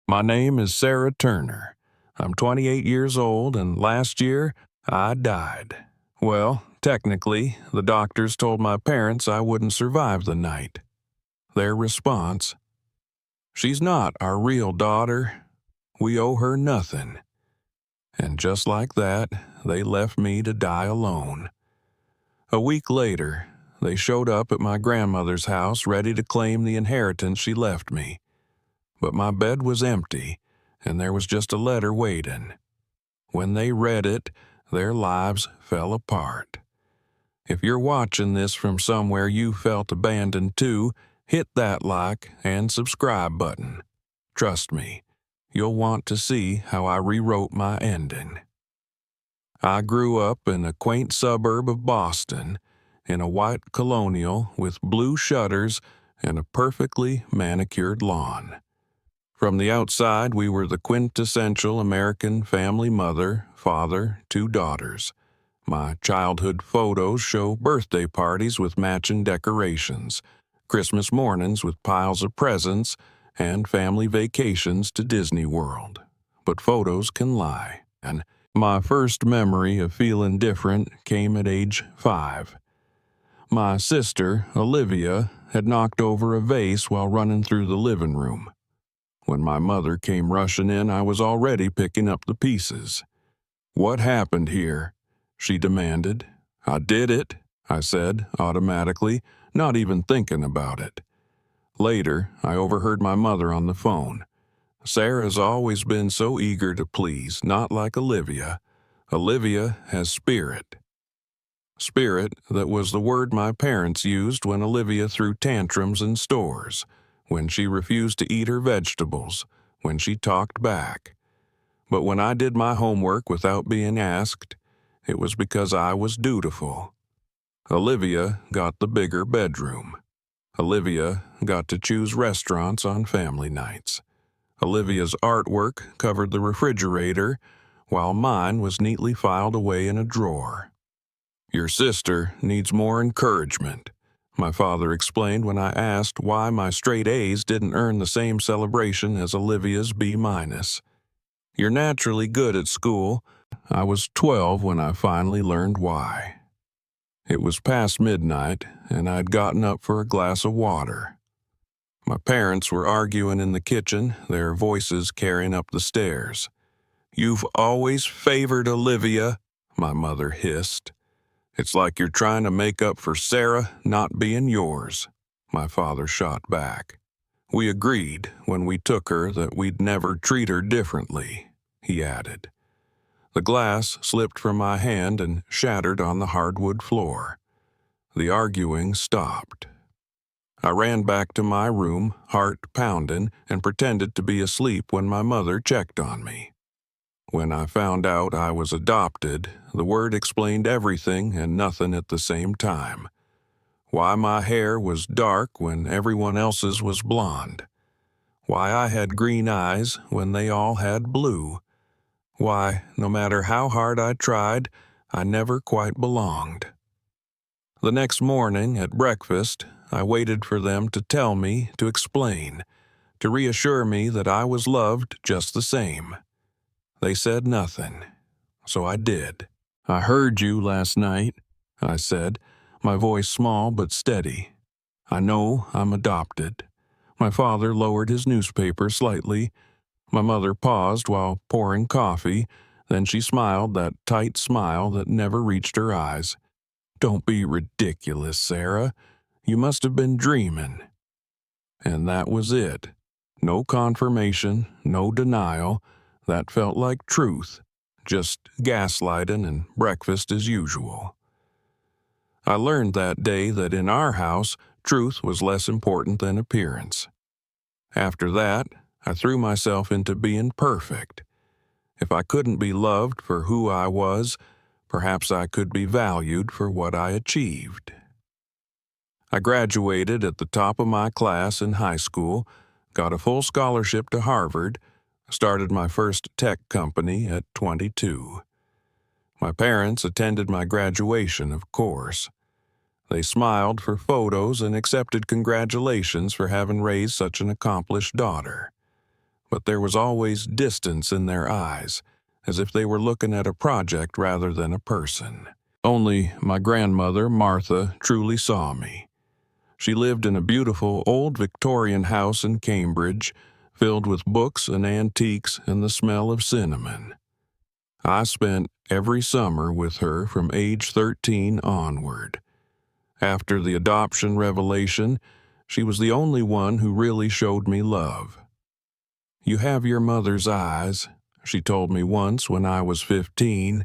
My name is Sarah Turner. I'm 28 years old, and last year I died. Well, technically, the doctors told my parents I wouldn't survive the night. Their response: "She's not our real daughter. We owe her nothing." And just like that, they left me to die alone. A week later, they showed up at my grandmother's house ready to claim the inheritance she left me. But my bed was empty, and there was just a letter waiting. When they read it, their lives fell apart. If you're watching this from somewhere you felt abandoned too, hit that like and subscribe button. Trust me, you'll want to see how I rewrote my ending. I grew up in a quaint suburb of Boston, in a white colonial with blue shutters and a perfectly manicured lawn. From the outside, we were the quintessential American family: mother, father, 2 daughters. My childhood photos show birthday parties with matching decorations, Christmas mornings with piles of presents, and family vacations to Disney World. But photos can lie, and my first memory of feeling different came at age 5. My sister, Olivia, had knocked over a vase while running through the living room. When my mother came rushing in, I was already picking up the pieces. "What happened here?" she demanded. "I did it," I said, automatically, not even thinking about it. Later, I overheard my mother on the phone. "Sarah's always been so eager to please, not like Olivia. Olivia has spirit." Spirit, that was the word my parents used when Olivia threw tantrums in stores, when she refused to eat her vegetables, when she talked back. But when I did my homework without being asked, it was because I was dutiful. Olivia got the bigger bedroom. Olivia got to choose restaurants on family nights. Olivia's artwork covered the refrigerator, while mine was neatly filed away in a drawer. "Your sister needs more encouragement," my father explained when I asked why my straight A's didn't earn the same celebration as Olivia's B-. "You're naturally good at school." I was 12 when I finally learned why. It was past midnight, and I'd gotten up for a glass of water. My parents were arguing in the kitchen, their voices carrying up the stairs. "You've always favored Olivia," my mother hissed. "It's like you're trying to make up for Sarah not being yours," my father shot back. "We agreed when we took her that we'd never treat her differently," he added. The glass slipped from my hand and shattered on the hardwood floor. The arguing stopped. I ran back to my room, heart pounding, and pretended to be asleep when my mother checked on me. When I found out I was adopted, the word explained everything and nothing at the same time. Why my hair was dark when everyone else's was blonde. Why I had green eyes when they all had blue. Why, no matter how hard I tried, I never quite belonged. The next morning at breakfast, I waited for them to tell me, to explain, to reassure me that I was loved just the same. They said nothing, so I did. "I heard you last night," I said, my voice small but steady. "I know I'm adopted." My father lowered his newspaper slightly. My mother paused while pouring coffee, then she smiled that tight smile that never reached her eyes. "Don't be ridiculous, Sarah. You must have been dreaming." And that was it. No confirmation, no denial. That felt like truth. Just gaslighting and breakfast as usual. I learned that day that in our house, truth was less important than appearance. After that, I threw myself into being perfect. If I couldn't be loved for who I was, perhaps I could be valued for what I achieved. I graduated at the top of my class in high school, got a full scholarship to Harvard, started my first tech company at 22. My parents attended my graduation, of course. They smiled for photos and accepted congratulations for having raised such an accomplished daughter. but there was always distance in their eyes, as if they were looking at a project rather than a person. Only my grandmother, Martha, truly saw me. She lived in a beautiful old Victorian house in Cambridge, filled with books and antiques and the smell of cinnamon. I spent every summer with her from age 13 onward. After the adoption revelation, she was the only one who really showed me love. "You have your mother's eyes," she told me once when I was 15.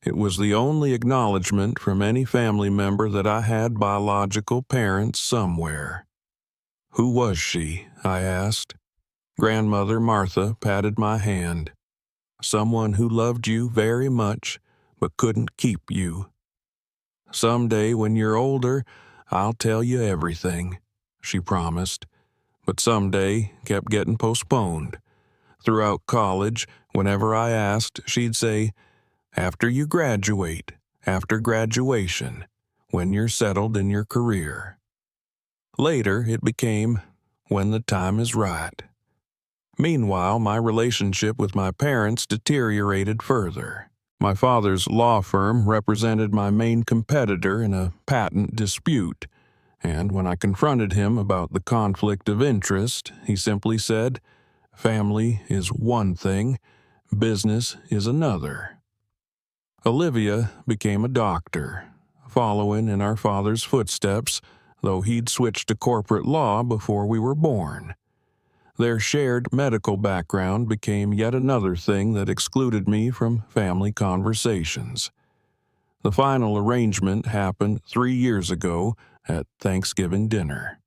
It was the only acknowledgement from any family member that I had biological parents somewhere. "Who was she?" I asked. Grandmother Martha patted my hand. "Someone who loved you very much, but couldn't keep you. Someday when you're older, I'll tell you everything," she promised. But someday kept getting postponed. Throughout college, whenever I asked, she'd say, "After you graduate, after graduation, when you're settled in your career." Later, it became, "when the time is right." Meanwhile, my relationship with my parents deteriorated further. My father's law firm represented my main competitor in a patent dispute, and when I confronted him about the conflict of interest, he simply said, "Family is one thing, business is another." Olivia became a doctor, following in our father's footsteps, though he'd switched to corporate law before we were born. Their shared medical background became yet another thing that excluded me from family conversations. The final arrangement happened 3 years ago at Thanksgiving dinner.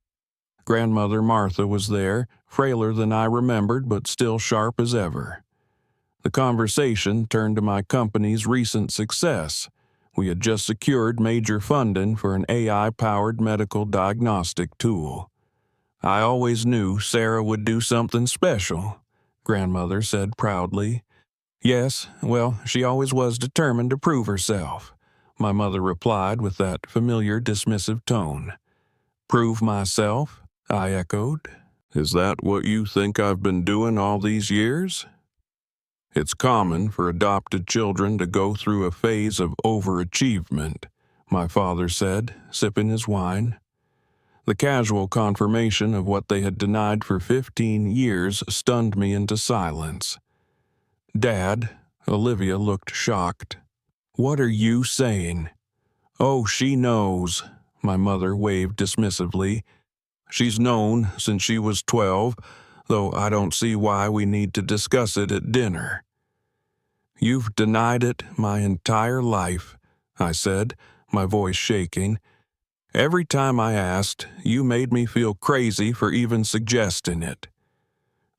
Grandmother Martha was there, frailer than I remembered but still sharp as ever. The conversation turned to my company's recent success. We had just secured major funding for an AI-powered medical diagnostic tool. "I always knew Sarah would do something special," Grandmother said proudly. "Yes, well, she always was determined to prove herself," my mother replied with that familiar dismissive tone. "Prove myself?" I echoed. "Is that what you think I've been doing all these years?" "It's common for adopted children to go through a phase of overachievement," my father said, sipping his wine. The casual confirmation of what they had denied for 15 years stunned me into silence. "Dad," Olivia looked shocked. "What are you saying?" "Oh, she knows," my mother waved dismissively. "She's known since she was 12, though I don't see why we need to discuss it at dinner." "You've denied it my entire life," I said, my voice shaking. "Every time I asked, you made me feel crazy for even suggesting it."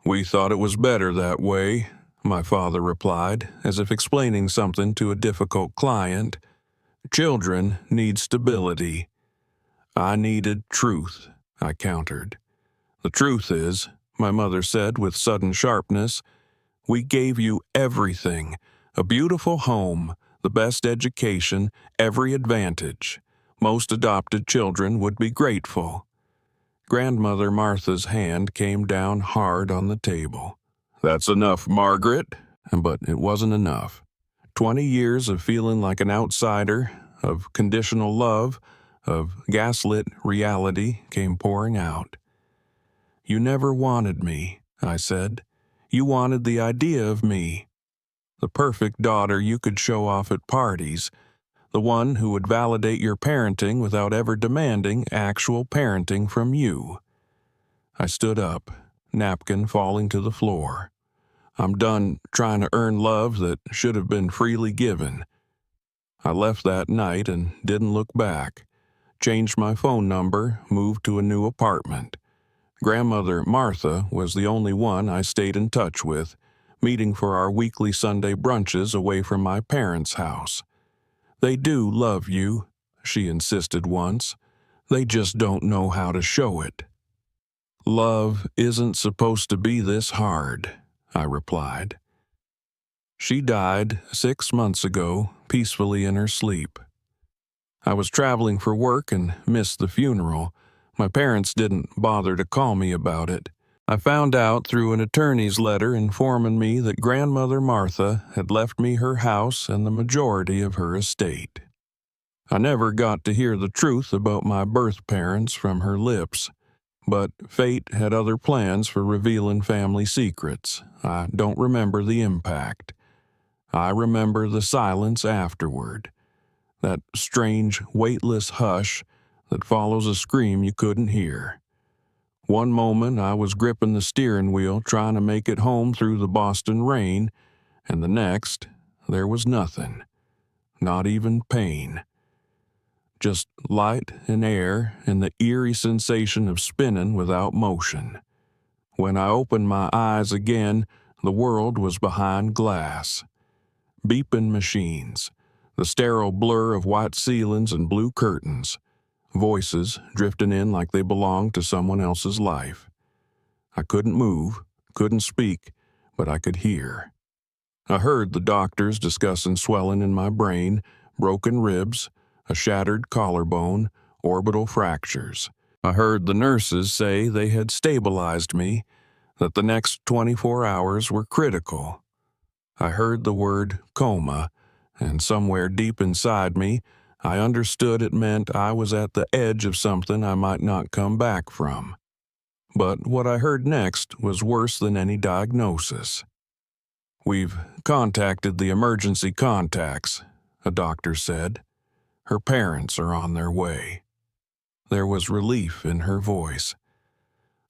"We thought it was better that way," my father replied, as if explaining something to a difficult client. "Children need stability." "I needed truth," I countered. "The truth is," my mother said with sudden sharpness, "we gave you everything, a beautiful home, the best education, every advantage. Most adopted children would be grateful." Grandmother Martha's hand came down hard on the table. "That's enough, Margaret." But it wasn't enough. 20 years of feeling like an outsider, of conditional love, of gaslit reality came pouring out. "You never wanted me," I said. "You wanted the idea of me. The perfect daughter you could show off at parties, the one who would validate your parenting without ever demanding actual parenting from you." I stood up, napkin falling to the floor. "I'm done trying to earn love that should have been freely given." I left that night and didn't look back. Changed my phone number, moved to a new apartment. Grandmother Martha was the only one I stayed in touch with, meeting for our weekly Sunday brunches away from my parents' house. "They do love you," she insisted once. "They just don't know how to show it." "Love isn't supposed to be this hard," I replied. She died 6 months ago, peacefully in her sleep. I was traveling for work and missed the funeral. My parents didn't bother to call me about it. I found out through an attorney's letter informing me that Grandmother Martha had left me her house and the majority of her estate. I never got to hear the truth about my birth parents from her lips, but fate had other plans for revealing family secrets. I don't remember the impact. I remember the silence afterward, that strange, weightless hush that follows a scream you couldn't hear. One moment I was gripping the steering wheel trying to make it home through the Boston rain, and the next, there was nothing, not even pain. Just light and air and the eerie sensation of spinning without motion. When I opened my eyes again, the world was behind glass. Beeping machines, the sterile blur of white ceilings and blue curtains, voices drifting in like they belonged to someone else's life. I couldn't move, couldn't speak, but I could hear. I heard the doctors discussing swelling in my brain, broken ribs, a shattered collarbone, orbital fractures. I heard the nurses say they had stabilized me, that the next 24 hours were critical. I heard the word coma, and somewhere deep inside me, I understood it meant I was at the edge of something I might not come back from. But what I heard next was worse than any diagnosis. "We've contacted the emergency contacts," a doctor said. "Her parents are on their way." There was relief in her voice.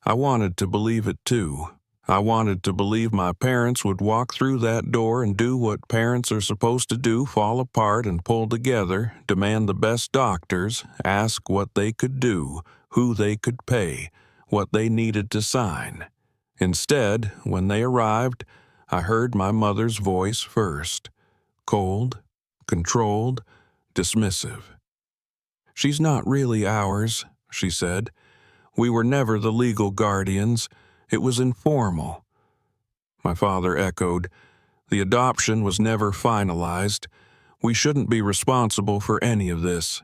I wanted to believe it too. I wanted to believe my parents would walk through that door and do what parents are supposed to do, fall apart and pull together, demand the best doctors, ask what they could do, who they could pay, what they needed to sign. Instead, when they arrived, I heard my mother's voice first, cold, controlled, dismissive. "She's not really ours," she said. "We were never the legal guardians. It was informal." My father echoed, "The adoption was never finalized. We shouldn't be responsible for any of this."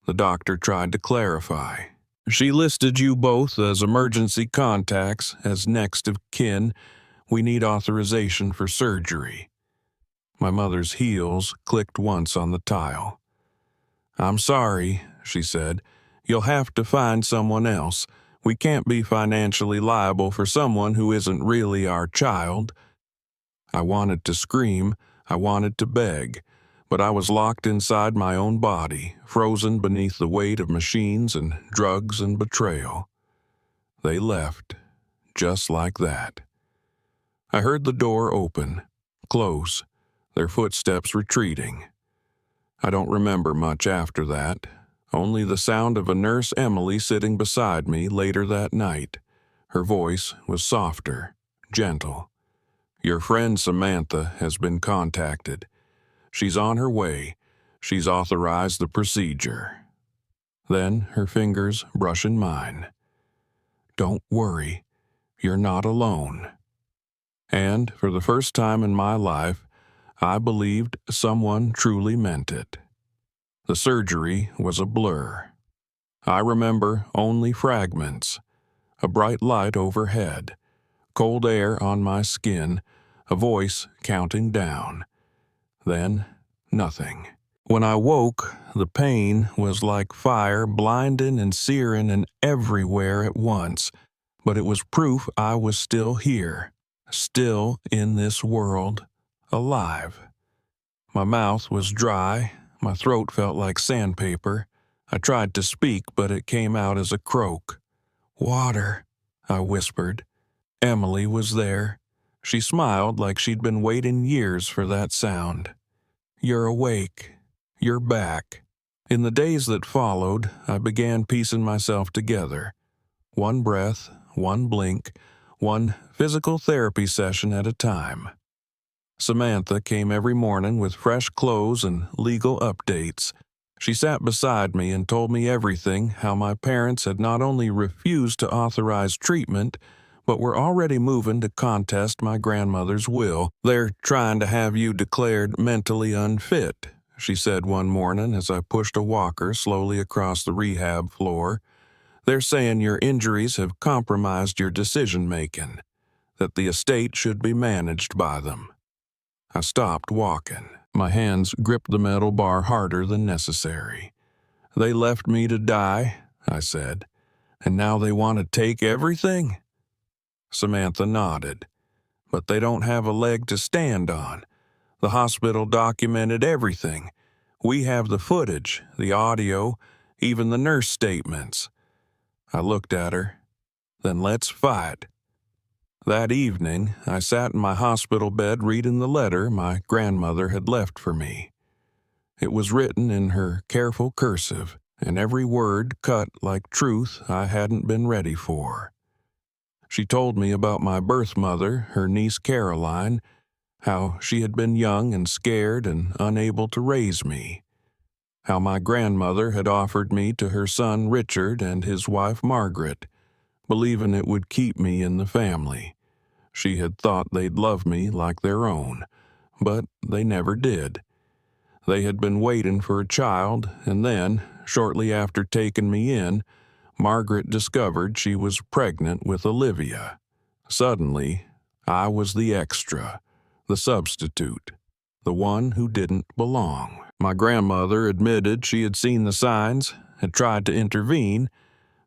The doctor tried to clarify. "She listed you both as emergency contacts, as next of kin. We need authorization for surgery." My mother's heels clicked once on the tile. "I'm sorry," she said. "You'll have to find someone else. We can't be financially liable for someone who isn't really our child." I wanted to scream, I wanted to beg, but I was locked inside my own body, frozen beneath the weight of machines and drugs and betrayal. They left, just like that. I heard the door open, close, their footsteps retreating. I don't remember much after that. Only the sound of a Nurse Emily sitting beside me later that night. Her voice was softer, gentle. "Your friend Samantha has been contacted. She's on her way. She's authorized the procedure." Then her fingers brushing mine. "Don't worry. You're not alone." And for the first time in my life, I believed someone truly meant it. The surgery was a blur. I remember only fragments. A bright light overhead, cold air on my skin, a voice counting down. Then, nothing. When I woke, the pain was like fire, blinding and searing and everywhere at once, but it was proof I was still here, still in this world, alive. My mouth was dry. My throat felt like sandpaper. I tried to speak, but it came out as a croak. "Water," I whispered. Emily was there. She smiled like she'd been waiting years for that sound. "You're awake. You're back." In the days that followed, I began piecing myself together. One breath, one blink, one physical therapy session at a time. Samantha came every morning with fresh clothes and legal updates. She sat beside me and told me everything, how my parents had not only refused to authorize treatment, but were already moving to contest my grandmother's will. "They're trying to have you declared mentally unfit," she said one morning as I pushed a walker slowly across the rehab floor. They're saying your injuries have compromised your decision-making, that the estate should be managed by them. I stopped walking. My hands gripped the metal bar harder than necessary. They left me to die, I said, and now they want to take everything? Samantha nodded. But they don't have a leg to stand on. The hospital documented everything. We have the footage, the audio, even the nurse statements. I looked at her. Then let's fight. That evening, I sat in my hospital bed reading the letter my grandmother had left for me. It was written in her careful cursive, and every word cut like truth I hadn't been ready for. She told me about my birth mother, her niece Caroline, how she had been young and scared and unable to raise me, how my grandmother had offered me to her son Richard and his wife Margaret, believing it would keep me in the family. She had thought they'd love me like their own, but they never did. They had been waiting for a child, and then, shortly after taking me in, Margaret discovered she was pregnant with Olivia. Suddenly, I was the extra, the substitute, the one who didn't belong. My grandmother admitted she had seen the signs, had tried to intervene,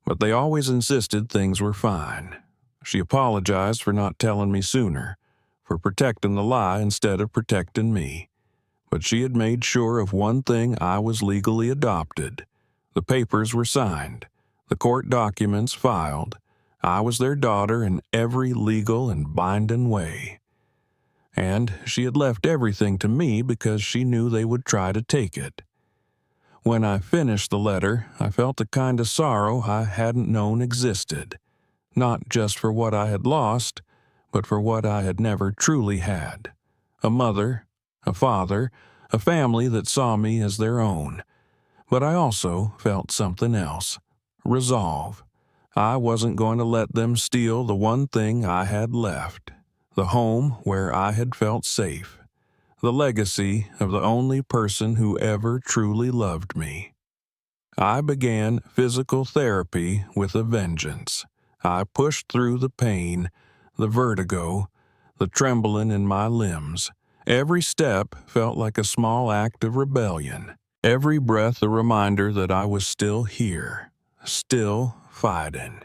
but they always insisted things were fine. She apologized for not telling me sooner, for protecting the lie instead of protecting me. But she had made sure of one thing: I was legally adopted. The papers were signed, the court documents filed. I was their daughter in every legal and binding way. And she had left everything to me because she knew they would try to take it. When I finished the letter, I felt a kind of sorrow I hadn't known existed, not just for what I had lost, but for what I had never truly had: a mother, a father, a family that saw me as their own. But I also felt something else: resolve. I wasn't going to let them steal the one thing I had left, the home where I had felt safe, the legacy of the only person who ever truly loved me. I began physical therapy with a vengeance. I pushed through the pain, the vertigo, the trembling in my limbs. Every step felt like a small act of rebellion. Every breath a reminder that I was still here, still fighting.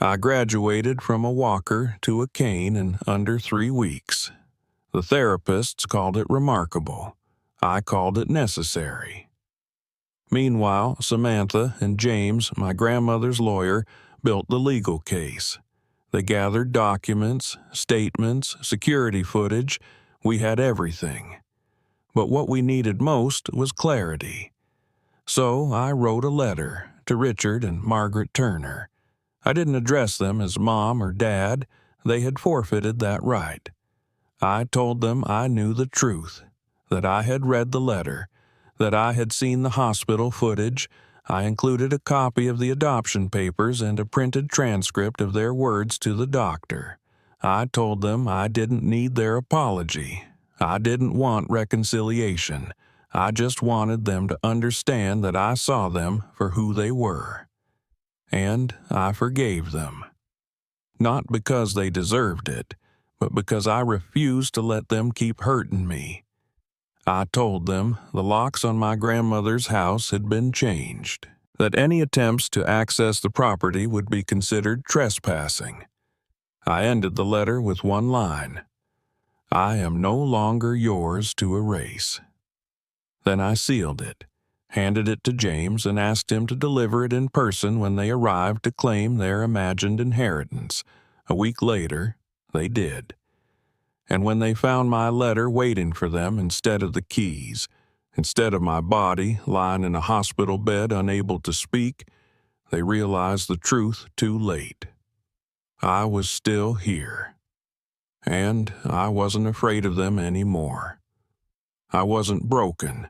I graduated from a walker to a cane in under 3 weeks. The therapists called it remarkable. I called it necessary. Meanwhile, Samantha and James, my grandmother's lawyer, built the legal case. They gathered documents, statements, security footage. We had everything. But what we needed most was clarity. So I wrote a letter to Richard and Margaret Turner. I didn't address them as Mom or Dad. They had forfeited that right. I told them I knew the truth, that I had read the letter, that I had seen the hospital footage. I included a copy of the adoption papers and a printed transcript of their words to the doctor. I told them I didn't need their apology. I didn't want reconciliation. I just wanted them to understand that I saw them for who they were. And I forgave them. Not because they deserved it, but because I refused to let them keep hurting me. I told them the locks on my grandmother's house had been changed, that any attempts to access the property would be considered trespassing. I ended the letter with one line: I am no longer yours to erase. Then I sealed it, handed it to James, and asked him to deliver it in person when they arrived to claim their imagined inheritance. A week later, they did. And when they found my letter waiting for them instead of the keys, instead of my body lying in a hospital bed unable to speak, they realized the truth too late. I was still here. And I wasn't afraid of them anymore. I wasn't broken.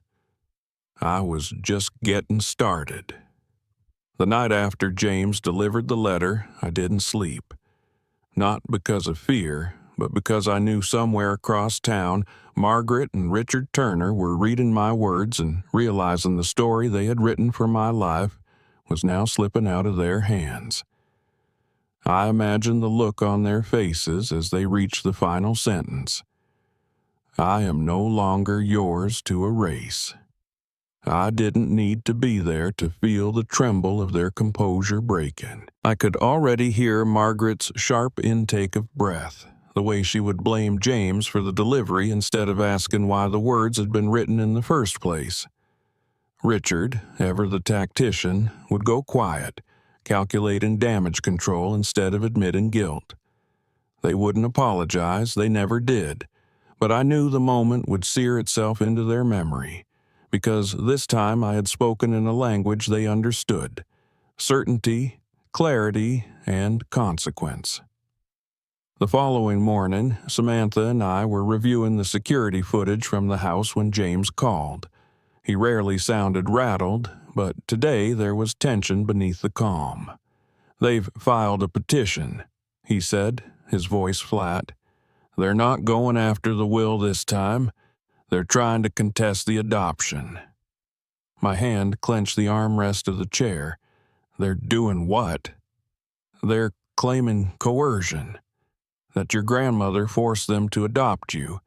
I was just getting started. The night after James delivered the letter, I didn't sleep. Not because of fear, but because I knew somewhere across town, Margaret and Richard Turner were reading my words and realizing the story they had written for my life was now slipping out of their hands. I imagined the look on their faces as they reached the final sentence. I am no longer yours to erase. I didn't need to be there to feel the tremble of their composure breaking. I could already hear Margaret's sharp intake of breath, the way she would blame James for the delivery instead of asking why the words had been written in the first place. Richard, ever the tactician, would go quiet, calculating damage control instead of admitting guilt. They wouldn't apologize, they never did, but I knew the moment would sear itself into their memory, because this time I had spoken in a language they understood: certainty, clarity, and consequence. The following morning, Samantha and I were reviewing the security footage from the house when James called. He rarely sounded rattled, but today there was tension beneath the calm. "They've filed a petition," he said, his voice flat. "They're not going after the will this time. They're trying to contest the adoption." My hand clenched the armrest of the chair. "They're doing what?" "They're claiming coercion. That your grandmother forced them to adopt you.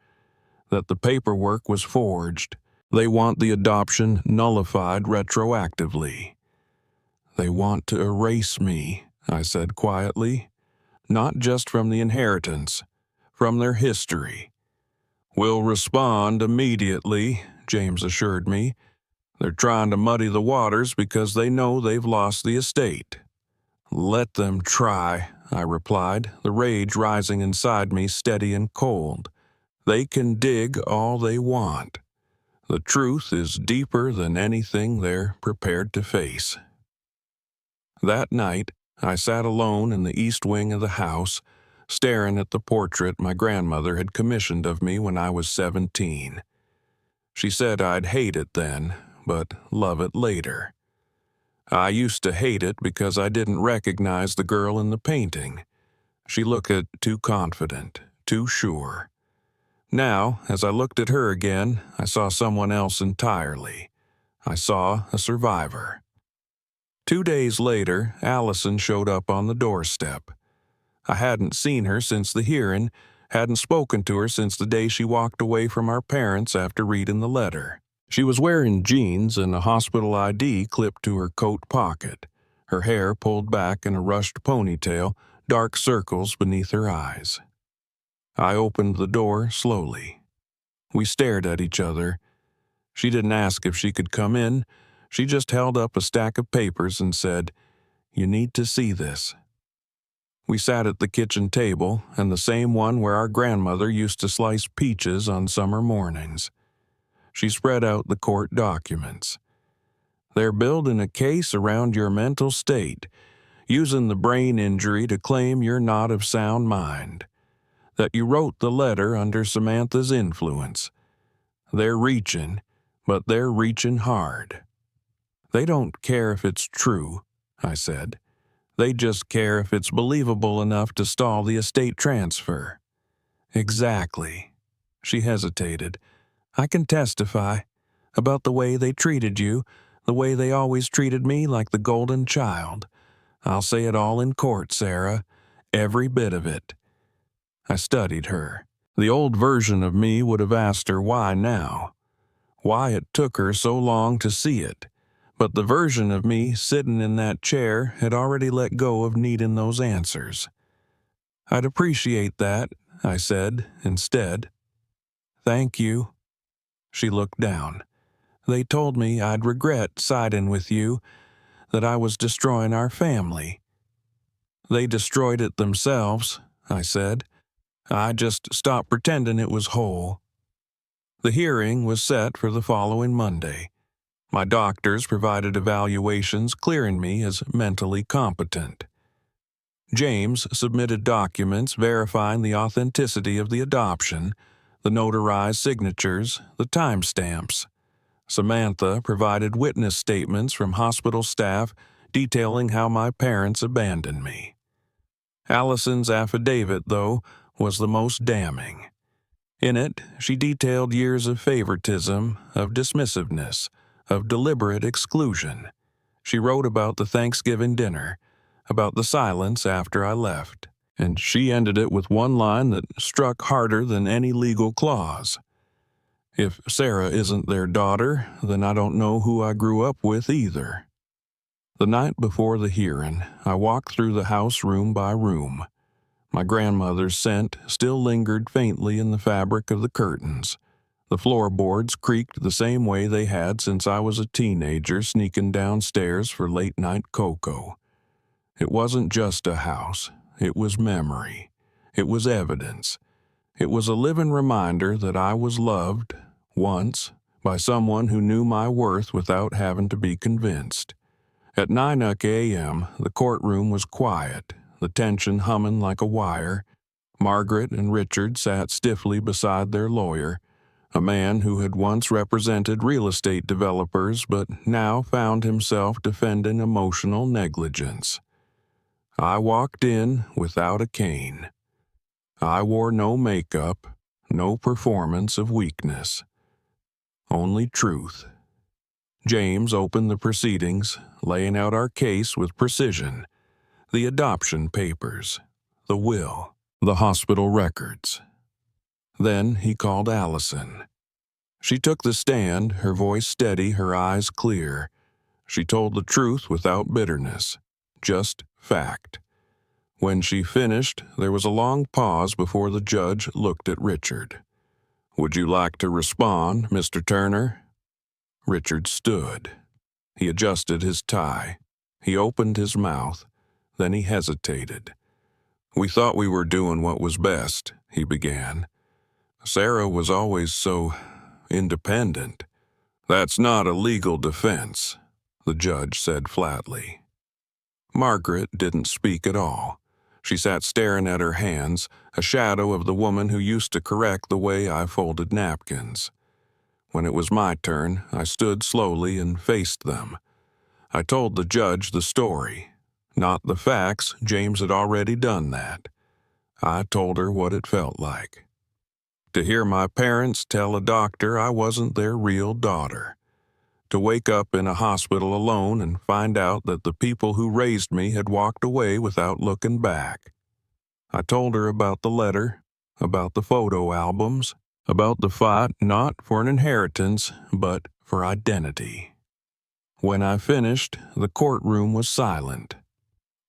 That the paperwork was forged. They want the adoption nullified retroactively." "They want to erase me," I said quietly. "Not just from the inheritance, from their history." "We'll respond immediately," James assured me. "They're trying to muddy the waters because they know they've lost the estate." "Let them try," I replied, the rage rising inside me steady and cold. "They can dig all they want. The truth is deeper than anything they're prepared to face." That night, I sat alone in the east wing of the house, staring at the portrait my grandmother had commissioned of me when I was 17. She said I'd hate it then, but love it later. I used to hate it because I didn't recognize the girl in the painting. She looked too confident, too sure. Now, as I looked at her again, I saw someone else entirely. I saw a survivor. 2 days later, Allison showed up on the doorstep. I hadn't seen her since the hearing, hadn't spoken to her since the day she walked away from our parents after reading the letter. She was wearing jeans and a hospital ID clipped to her coat pocket, her hair pulled back in a rushed ponytail, dark circles beneath her eyes. I opened the door slowly. We stared at each other. She didn't ask if she could come in. She just held up a stack of papers and said, "You need to see this." We sat at the kitchen table, and the same one where our grandmother used to slice peaches on summer mornings. She spread out the court documents. "They're building a case around your mental state, using the brain injury to claim you're not of sound mind. That you wrote the letter under Samantha's influence. They're reaching, but they're reaching hard." "They don't care if it's true," I said. "They just care if it's believable enough to stall the estate transfer." "Exactly." She hesitated. "I can testify about the way they treated you, the way they always treated me like the golden child. I'll say it all in court, Sarah, every bit of it." I studied her. The old version of me would have asked her why now, why it took her so long to see it. But the version of me sitting in that chair had already let go of needing those answers. "I'd appreciate that," I said instead. "Thank you." She looked down. "They told me I'd regret siding with you, that I was destroying our family." "They destroyed it themselves," I said. "I just stopped pretending it was whole." The hearing was set for the following Monday. My doctors provided evaluations clearing me as mentally competent. James submitted documents verifying the authenticity of the adoption, the notarized signatures, the timestamps. Samantha provided witness statements from hospital staff detailing how my parents abandoned me. Allison's affidavit, though, was the most damning. In it, she detailed years of favoritism, of dismissiveness, of deliberate exclusion. She wrote about the Thanksgiving dinner, about the silence after I left, and she ended it with one line that struck harder than any legal clause. If Sarah isn't their daughter, then I don't know who I grew up with either. The night before the hearing, I walked through the house room by room. My grandmother's scent still lingered faintly in the fabric of the curtains. The floorboards creaked the same way they had since I was a teenager sneaking downstairs for late-night cocoa. It wasn't just a house. It was memory. It was evidence. It was a living reminder that I was loved, once, by someone who knew my worth without having to be convinced. At 9 a.m., the courtroom was quiet, the tension humming like a wire. Margaret and Richard sat stiffly beside their lawyer, a man who had once represented real estate developers but now found himself defending emotional negligence. I walked in without a cane. I wore no makeup, no performance of weakness. Only truth. James opened the proceedings, laying out our case with precision. The adoption papers, the will, the hospital records. Then he called Allison. She took the stand, her voice steady, her eyes clear. She told the truth without bitterness, just fact. When she finished, there was a long pause before the judge looked at Richard. "Would you like to respond, Mr. Turner?" Richard stood. He adjusted his tie. He opened his mouth. Then he hesitated. "We thought we were doing what was best," he began. "Sarah was always so independent." "That's not a legal defense," the judge said flatly. Margaret didn't speak at all. She sat staring at her hands, a shadow of the woman who used to correct the way I folded napkins. When it was my turn, I stood slowly and faced them. I told the judge the story. Not the facts, James had already done that. I told her what it felt like. To hear my parents tell a doctor I wasn't their real daughter. To wake up in a hospital alone and find out that the people who raised me had walked away without looking back. I told her about the letter, about the photo albums, about the fight not for an inheritance, but for identity. When I finished, the courtroom was silent.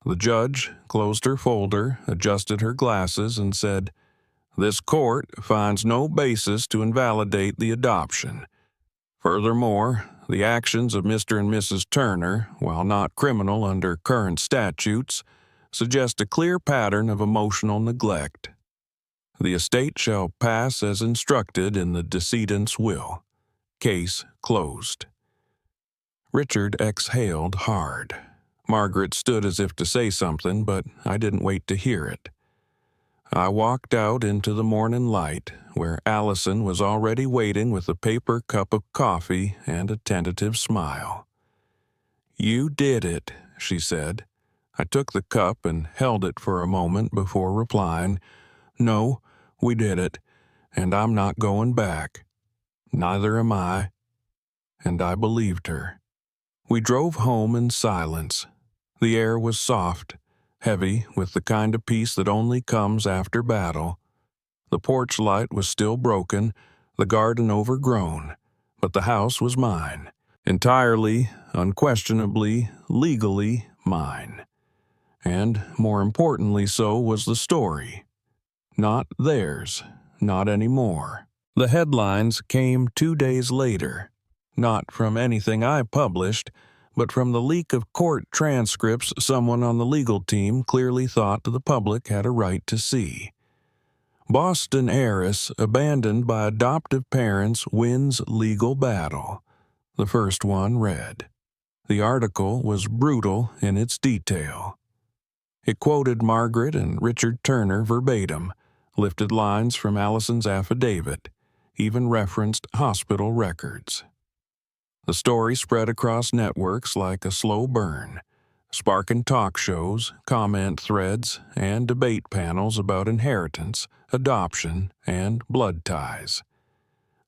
The judge closed her folder, adjusted her glasses, and said, "This court finds no basis to invalidate the adoption. Furthermore, the actions of Mr. and Mrs. Turner, while not criminal under current statutes, suggest a clear pattern of emotional neglect. The estate shall pass as instructed in the decedent's will. Case closed." Richard exhaled hard. Margaret stood as if to say something, but I didn't wait to hear it. I walked out into the morning light, where Allison was already waiting with a paper cup of coffee and a tentative smile. "You did it," she said. I took the cup and held it for a moment before replying, "No, we did it, and I'm not going back. Neither am I." And I believed her. We drove home in silence. The air was soft, heavy with the kind of peace that only comes after battle. The porch light was still broken, the garden overgrown, but the house was mine, entirely, unquestionably, legally mine. And more importantly so was the story. Not theirs, not anymore. The headlines came 2 days later, not from anything I published, but from the leak of court transcripts someone on the legal team clearly thought the public had a right to see. "Boston heiress abandoned by adoptive parents wins legal battle," the first one read. The article was brutal in its detail. It quoted Margaret and Richard Turner verbatim, lifted lines from Allison's affidavit, even referenced hospital records. The story spread across networks like a slow burn, sparking talk shows, comment threads, and debate panels about inheritance, adoption, and blood ties.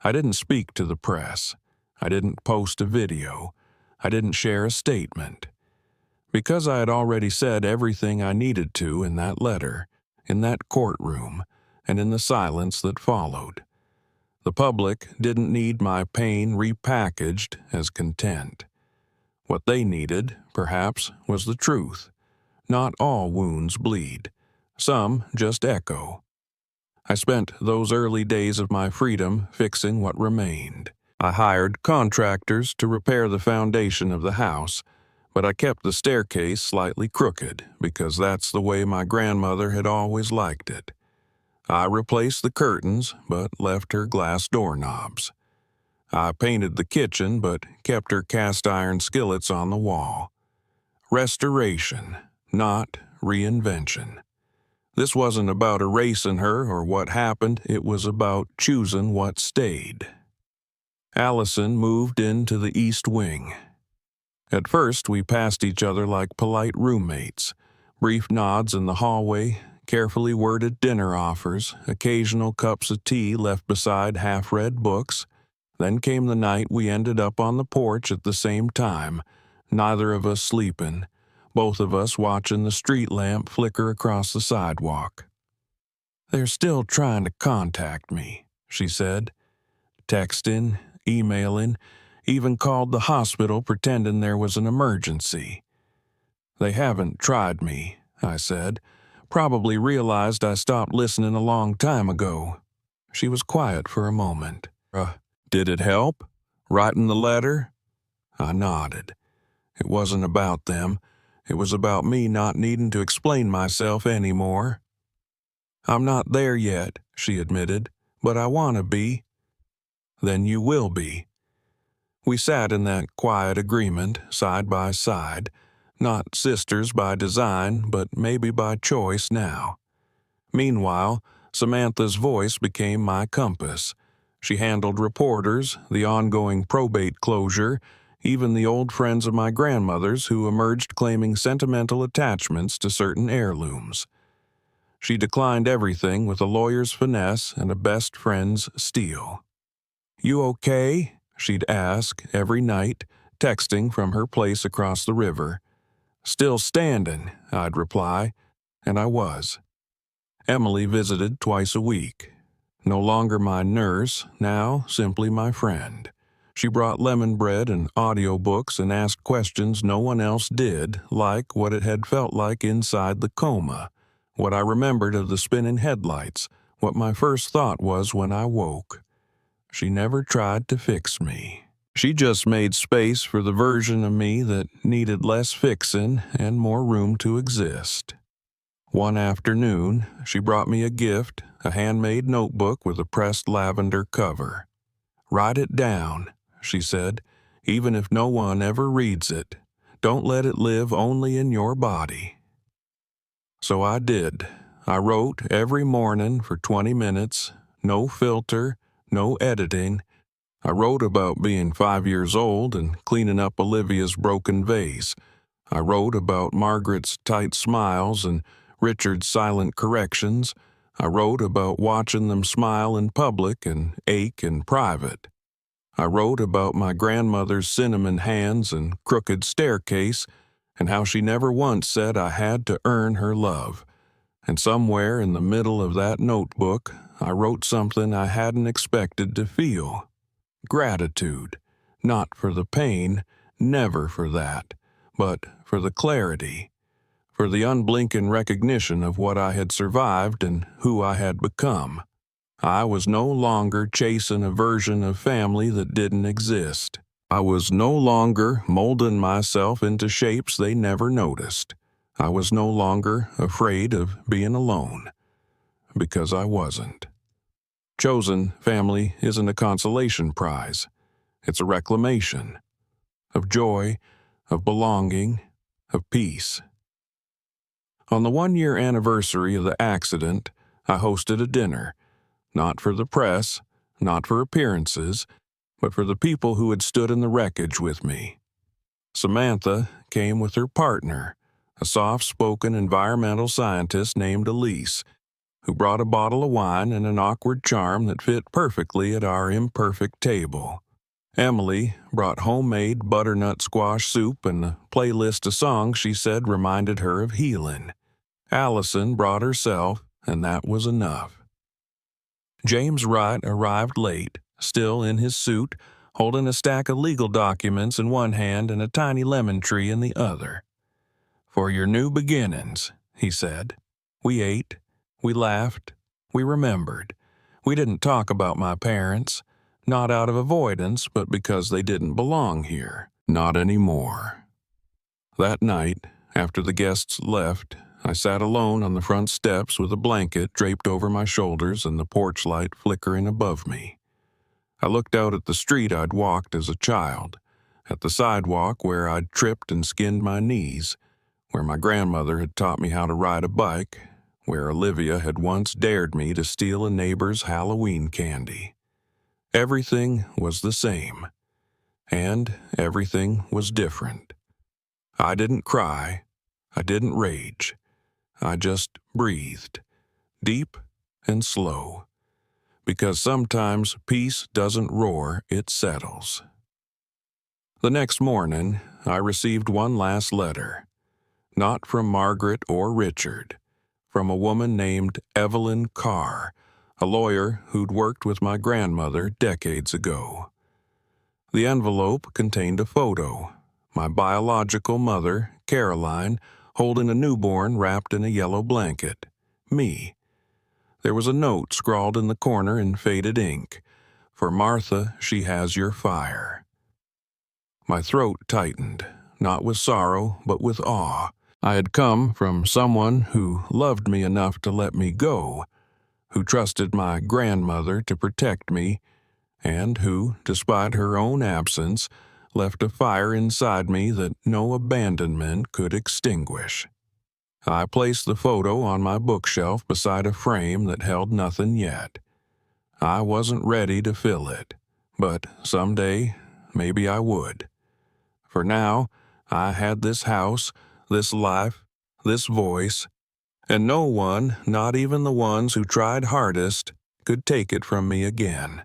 I didn't speak to the press. I didn't post a video. I didn't share a statement. Because I had already said everything I needed to in that letter, in that courtroom, and in the silence that followed. The public didn't need my pain repackaged as content. What they needed, perhaps, was the truth. Not all wounds bleed. Some just echo. I spent those early days of my freedom fixing what remained. I hired contractors to repair the foundation of the house, but I kept the staircase slightly crooked because that's the way my grandmother had always liked it. I replaced the curtains, but left her glass doorknobs. I painted the kitchen, but kept her cast iron skillets on the wall. Restoration, not reinvention. This wasn't about erasing her or what happened, it was about choosing what stayed. Allison moved into the East Wing. At first, we passed each other like polite roommates. Brief nods in the hallway, carefully worded dinner offers, occasional cups of tea left beside half-read books. Then came the night we ended up on the porch at the same time, neither of us sleeping, both of us watching the street lamp flicker across the sidewalk. "They're still trying to contact me," she said. "Texting, emailing, even called the hospital pretending there was an emergency." "They haven't tried me," I said. "Probably realized I stopped listening a long time ago." She was quiet for a moment. Did it help? Writing the letter?" I nodded. It wasn't about them. It was about me not needing to explain myself anymore. "I'm not there yet," she admitted, "but I want to be." "Then you will be." We sat in that quiet agreement, side by side, not sisters by design, but maybe by choice now. Meanwhile, Samantha's voice became my compass. She handled reporters, the ongoing probate closure, even the old friends of my grandmother's who emerged claiming sentimental attachments to certain heirlooms. She declined everything with a lawyer's finesse and a best friend's steel. "You okay?" she'd ask every night, texting from her place across the river. "Still standing," I'd reply, and I was. Emily visited twice a week. No longer my nurse, now simply my friend. She brought lemon bread and audiobooks and asked questions no one else did, like what it had felt like inside the coma, what I remembered of the spinning headlights, what my first thought was when I woke. She never tried to fix me. She just made space for the version of me that needed less fixing and more room to exist. One afternoon, she brought me a gift, a handmade notebook with a pressed lavender cover. "Write it down," she said, "even if no one ever reads it. Don't let it live only in your body." So I did. I wrote every morning for 20 minutes, no filter, no editing. I wrote about being 5 years old and cleaning up Olivia's broken vase. I wrote about Margaret's tight smiles and Richard's silent corrections. I wrote about watching them smile in public and ache in private. I wrote about my grandmother's cinnamon hands and crooked staircase and how she never once said I had to earn her love. And somewhere in the middle of that notebook, I wrote something I hadn't expected to feel. Gratitude, not for the pain, never for that, but for the clarity, for the unblinking recognition of what I had survived and who I had become. I was no longer chasing a version of family that didn't exist. I was no longer molding myself into shapes they never noticed. I was no longer afraid of being alone, because I wasn't. Chosen family isn't a consolation prize. It's a reclamation of joy, of belonging, of peace. On the 1-year anniversary of the accident, I hosted a dinner, not for the press, not for appearances, but for the people who had stood in the wreckage with me. Samantha came with her partner, a soft-spoken environmental scientist named Elise, who brought a bottle of wine and an awkward charm that fit perfectly at our imperfect table. Emily brought homemade butternut squash soup and a playlist of songs she said reminded her of healing. Allison brought herself, and that was enough. James Wright arrived late, still in his suit, holding a stack of legal documents in one hand and a tiny lemon tree in the other. "For your new beginnings," he said. We ate, we laughed, we remembered. We didn't talk about my parents, not out of avoidance, but because they didn't belong here. Not anymore. That night, after the guests left, I sat alone on the front steps with a blanket draped over my shoulders and the porch light flickering above me. I looked out at the street I'd walked as a child, at the sidewalk where I'd tripped and skinned my knees, where my grandmother had taught me how to ride a bike, where Olivia had once dared me to steal a neighbor's Halloween candy. Everything was the same, and everything was different. I didn't cry, I didn't rage, I just breathed, deep and slow, because sometimes peace doesn't roar, it settles. The next morning, I received one last letter, not from Margaret or Richard, from a woman named Evelyn Carr, a lawyer who'd worked with my grandmother decades ago. The envelope contained a photo, my biological mother, Caroline, holding a newborn wrapped in a yellow blanket, me. There was a note scrawled in the corner in faded ink, "For Martha, she has your fire." My throat tightened, not with sorrow, but with awe. I had come from someone who loved me enough to let me go, who trusted my grandmother to protect me, and who, despite her own absence, left a fire inside me that no abandonment could extinguish. I placed the photo on my bookshelf beside a frame that held nothing yet. I wasn't ready to fill it, but someday maybe I would. For now, I had this house, this life, this voice, and no one, not even the ones who tried hardest, could take it from me again.